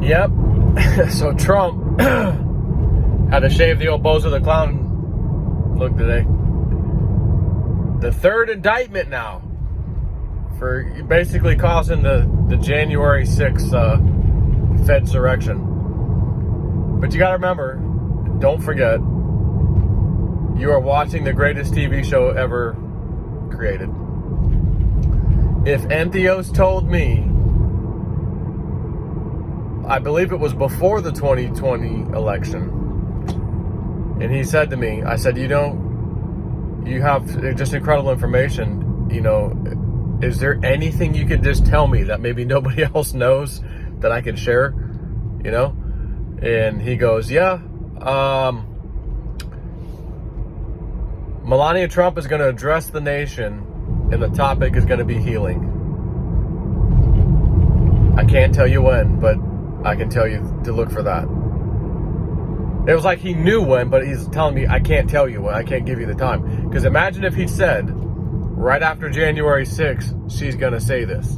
Yep. So Trump had to shave the old Bozo the Clown look today. The third indictment now for basically causing the January 6th Fed insurrection. But you got to remember, don't forget, you are watching the greatest TV show ever created. If Entheos told me, I believe it was before the 2020 election, and he said to me, I said, you have just incredible information, is there anything you could just tell me that maybe nobody else knows that I could share, And he goes, yeah, Melania Trump is going to address the nation, and the topic is going to be healing. I can't tell you when, but I can tell you to look for that. It was like he knew when, but he's telling me, I can't tell you when. I can't give you the time. Because imagine if he said, right after January 6th, she's going to say this.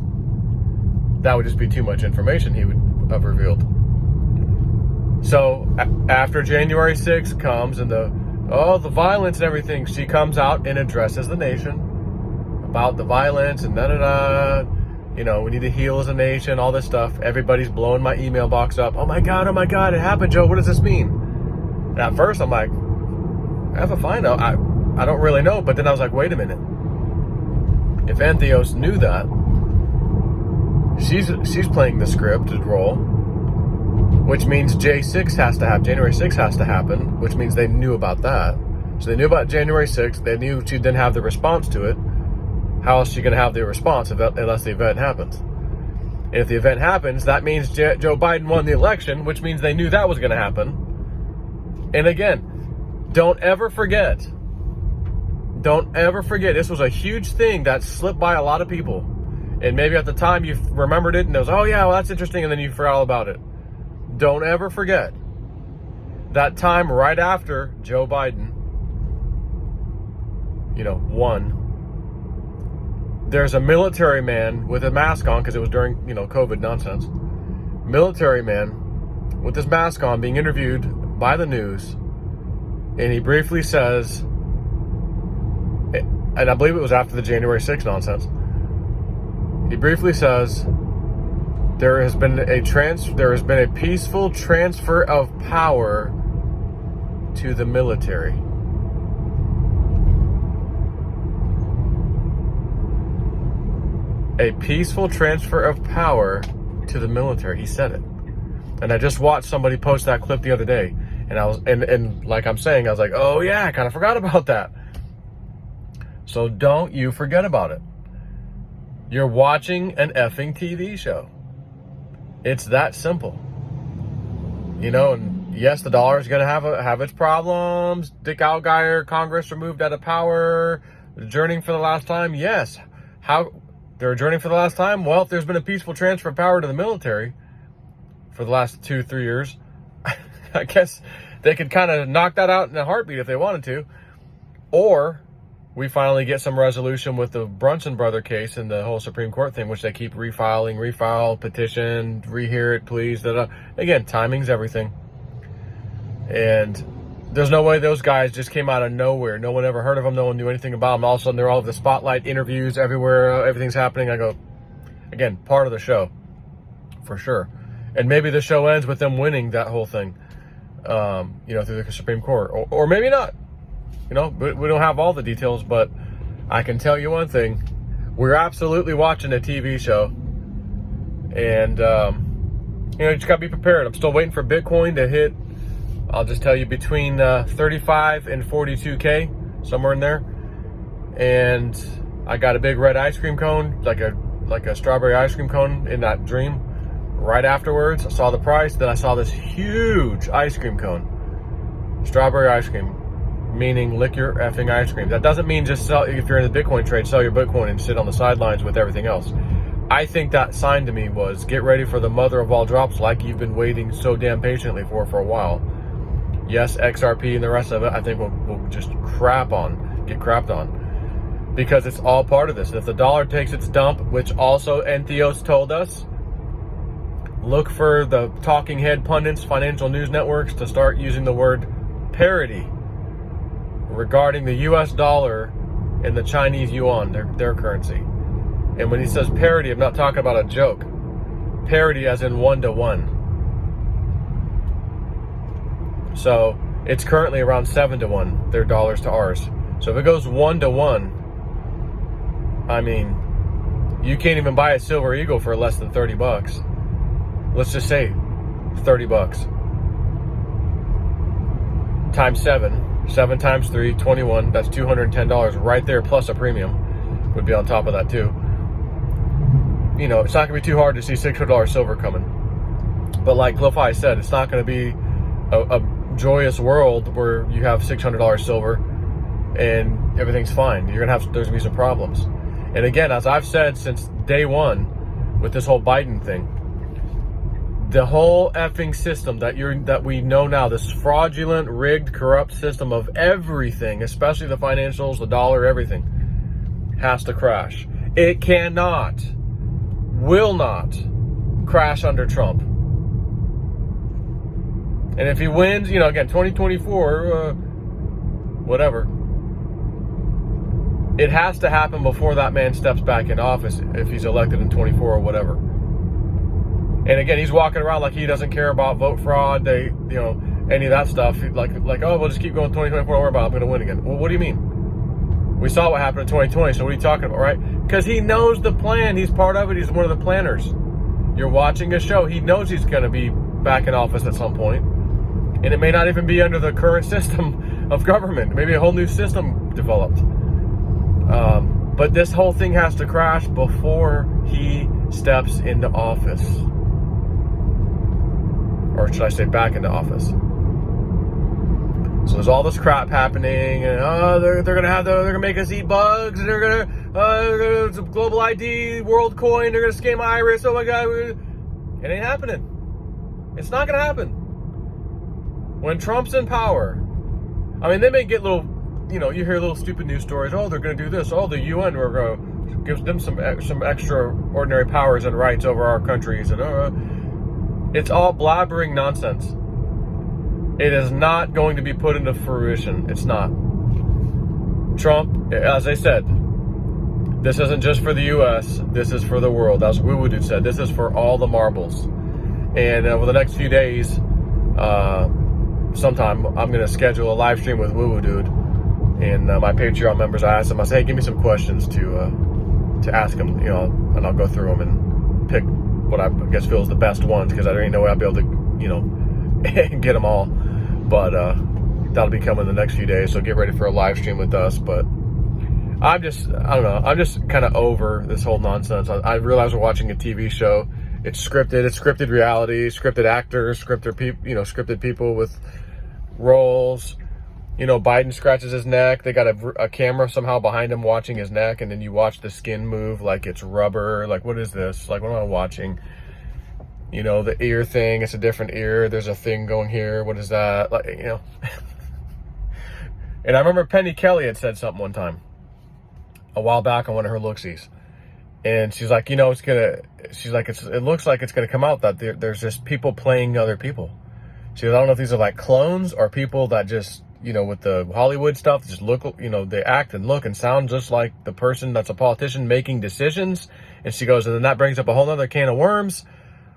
That would just be too much information he would have revealed. So after January 6th comes and the violence and everything, she comes out and addresses the nation about the violence and we need to heal as a nation, all this stuff. Everybody's blowing my email box up. Oh my God, it happened, Joe. What does this mean? And at first I'm like, I have to find out. I don't really know. But then I was like, wait a minute. If Entheos knew that, she's playing the scripted role, which means January 6th has to happen, which means they knew about that. So they knew about January 6th. They knew she didn't have the response to it. How else is she going to have the response unless the event happens? And if the event happens, that means Joe Biden won the election, which means they knew that was going to happen. And again, don't ever forget, this was a huge thing that slipped by a lot of people. And maybe at the time you remembered it and it was, oh yeah, well that's interesting, and then you forgot all about it. Don't ever forget that time right after Joe Biden, won. There's a military man with a mask on, because it was during, COVID nonsense. Military man with his mask on being interviewed by the news. And he briefly says, and I believe it was after the January 6th nonsense. He briefly says, there has been a peaceful transfer of power to the military. A peaceful transfer of power to the military. He said it. And I just watched somebody post that clip the other day. And I was, and like I'm saying, I was like, oh yeah, I kind of forgot about that. So don't you forget about it. You're watching an effing TV show. It's that simple. And yes, the dollar is going to have its problems. Dick Allgaier, Congress removed out of power, adjourning for the last time. Yes. How they're adjourning for the last time? Well, if there's been a peaceful transfer of power to the military for the last 2-3 years, I guess they could kind of knock that out in a heartbeat if they wanted to. Or we finally get some resolution with the Brunson brother case and the whole Supreme Court thing, which they keep refile, petition, rehear it, please. Again, timing's everything. And there's no way those guys just came out of nowhere. No one ever heard of them. No one knew anything about them. All of a sudden, they're all over the spotlight, interviews everywhere. Everything's happening. I go, again, part of the show, for sure. And maybe the show ends with them winning that whole thing, through the Supreme Court. Or maybe not. We don't have all the details, but I can tell you one thing. We're absolutely watching a TV show. And, you just got to be prepared. I'm still waiting for Bitcoin to hit, I'll just tell you, between 35 and 42K, somewhere in there. And I got a big red ice cream cone, like a strawberry ice cream cone in that dream. Right afterwards, I saw the price. Then I saw this huge ice cream cone. Strawberry ice cream. Meaning lick your effing ice cream. That doesn't mean just sell, if you're in the Bitcoin trade, sell your Bitcoin and sit on the sidelines with everything else. I think that sign to me was, get ready for the mother of all drops, like you've been waiting so damn patiently for a while. Yes, XRP and the rest of it, I think we'll just get crapped on. Because it's all part of this. If the dollar takes its dump, which also Entheos told us, look for the talking head pundits, financial news networks to start using the word parity regarding the US dollar and the Chinese yuan, their currency. And when he says parity, I'm not talking about a joke. Parity as in 1-to-1. So it's currently around 7-to-1, their dollars to ours. So if it goes 1-to-1, I mean, you can't even buy a Silver Eagle for less than $30. Let's just say $30 times 7 times 3, 21. That's $210 right there, plus a premium would be on top of that too. You know, it's not gonna be too hard to see $600 silver coming. But like Lo-Fi said, it's not gonna be a joyous world where you have $600 silver and everything's fine. There's gonna be some problems. And again, as I've said since day one with this whole Biden thing, the whole effing system that we know now, this fraudulent, rigged, corrupt system of everything, especially the financials, the dollar, everything, has to crash. It cannot, will not crash under Trump. And if he wins, you know, again, 2024, whatever, it has to happen before that man steps back in office if he's elected in 24 or whatever. And again, he's walking around like he doesn't care about vote fraud, any of that stuff. Like, oh, we'll just keep going 2024, don't worry about it, I'm going to win again. Well, what do you mean? We saw what happened in 2020, so what are you talking about, right? Because he knows the plan. He's part of it. He's one of the planners. You're watching a show. He knows he's going to be back in office at some point. And it may not even be under the current system of government. Maybe a whole new system developed. But this whole thing has to crash before he steps into office. Or should I say back into office? So there's all this crap happening, and they're gonna make us eat bugs, and they're gonna global ID, world coin, they're gonna scam Iris. Oh my God, it ain't happening. It's not gonna happen. When Trump's in power, I mean, they may get little, you hear little stupid news stories. Oh, they're gonna do this. Oh, the UN we're gonna give them some extraordinary powers and rights over our countries, and it's all blabbering nonsense. It is not going to be put into fruition. It's not. Trump, as I said, this isn't just for the U.S. This is for the world. As Woo Dude said, this is for all the marbles. And over the next few days, sometime I'm going to schedule a live stream with Woo Dude. And my Patreon members, I asked them, I say, hey, give me some questions to ask them, and I'll go through them and pick what I guess feels the best ones, because there ain't no way I'll be able to, get them all. But that'll be coming in the next few days, so get ready for a live stream with us. But I don't know, I'm just kind of over this whole nonsense. I realize we're watching a TV show. It's scripted reality, scripted actors, scripted people with roles. Biden scratches his neck. They got a camera somehow behind him watching his neck, and then you watch the skin move like it's rubber. Like, what is this? Like, what am I watching? The ear thing, it's a different ear. There's a thing going here. What is that? Like, And I remember Penny Kelly had said something one time a while back on one of her looksies. And she's like, it looks like it's going to come out that there's just people playing other people. She goes, I don't know if these are like clones or people that just, with the Hollywood stuff, just look, they act and look and sound just like the person that's a politician making decisions. And she goes, and then that brings up a whole other can of worms.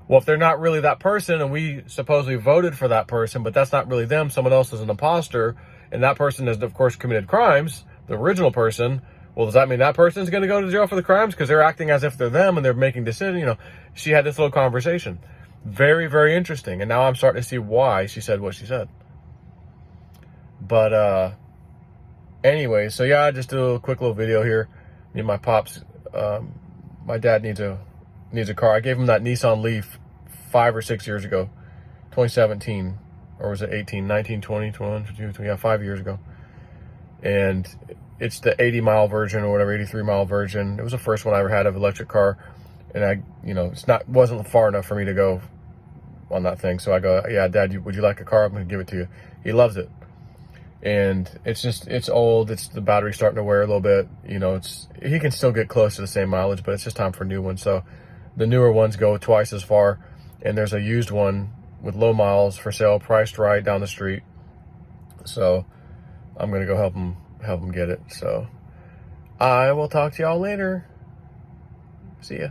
Well, if they're not really that person, and we supposedly voted for that person, but that's not really them, someone else is an imposter, and that person has, of course, committed crimes, the original person, well, does that mean that person's going to go to jail for the crimes because they're acting as if they're them and they're making decisions? She had this little conversation. Very, very interesting. And now I'm starting to see why she said what she said. But anyway, so yeah, I just did a quick little video here. Me and my pops, my dad needs a car. I gave him that Nissan Leaf 5 or 6 years ago, 2017, or was it 18, 19, 20, 21, 22, yeah, 5 years ago. And it's the 80-mile version or whatever, 83-mile version. It was the first one I ever had of electric car. And wasn't far enough for me to go on that thing. So I go, yeah, Dad, would you like a car? I'm going to give it to you. He loves it. And it's old. The battery's starting to wear a little bit. He can still get close to the same mileage, but it's just time for new ones. So the newer ones go twice as far. and there's a used one with low miles for sale, priced right down the street. So I'm gonna go help him get it. So I will talk to y'all later. See ya.